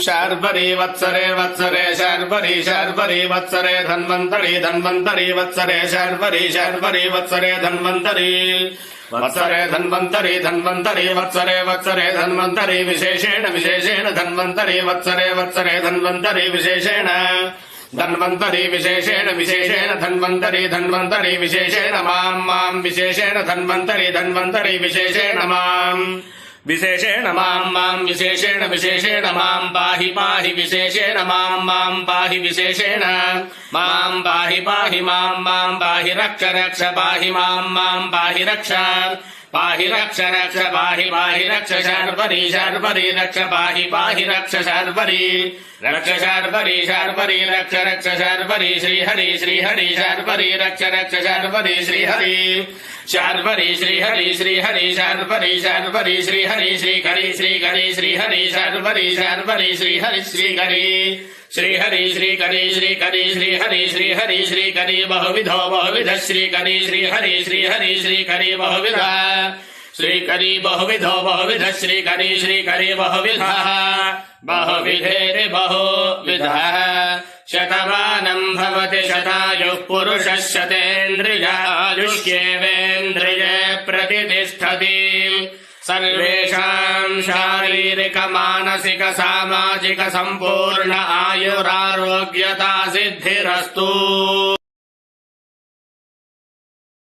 शार्वरी वत्सरे वत्सरे शार्वरी शार्वरी वत्सरे धन्वन्तरी धन्वन्तरी वत्सरे शार्वरी शार्वरी वत्सरे धन्वन्तरी वत्सरे धन्वन्तरी धन्वन्तरी वत्सरे वत्सरे धन्वन्तरी विशेषेण विशेषेण धन्वन्तरी वत्सरे वत्सरे धन्वन्तरी विशेषेण धन्वन्तरी विशेषेण विशेषेण धन्वन्तरी धन्वन्तरी विशेषेण मां मां विशेषेण धन्वन्तरी धन्वन्तरी विशेषेण मां विशेषेण मां मां विशेषेण विशेषेण मां पाहि पाहि विशेषेण मां मां पाहि विशेषेण मां पाहि पाहि मां पाहि रक्ष रक्ष पाहि मां पाहि रक्ष पाहि रक्ष रक्ष पाहि पाहि रक्ष शार्वरी शार्वरी रक्ष पाहि पाहि रक्ष शार्वरी रक्ष शार्वरी शार्वरी रक्ष रक्ष शार्वरी श्रीहरि श्रीहरि शार्वरी रक्ष रक्ष शार्वरी श्रीहरि शार्वरी श्रीहरि श्रीहरि शार्वरी शार्वरी श्रीहरि श्रीहरि श्रीहरि श्रीहरि शार्वरी शार्वरी श्रीहरि श्रीहरि श्रीहरि श्रीहरि श्रीहरि श्रीहरि श्रीहरि श्रीहरि बहुविधो बहुविध श्रीहरि श्रीहरि श्रीहरि श्रीहरि बहुविध श्रीकरी बहुविधो बहुविध श्रीकरी श्रीकरी बहुविधः बहुविधेरि बहुविधः शतमानं भवति शतायुः पुरुषः शतेन्द्रियायुष्येवेन्द्रिये प्रतिष्ठति सर्वेषां शारीरिक मानसिक सामाजिक संपूर्ण आयुरारोग्यता सिद्धिरस्तु।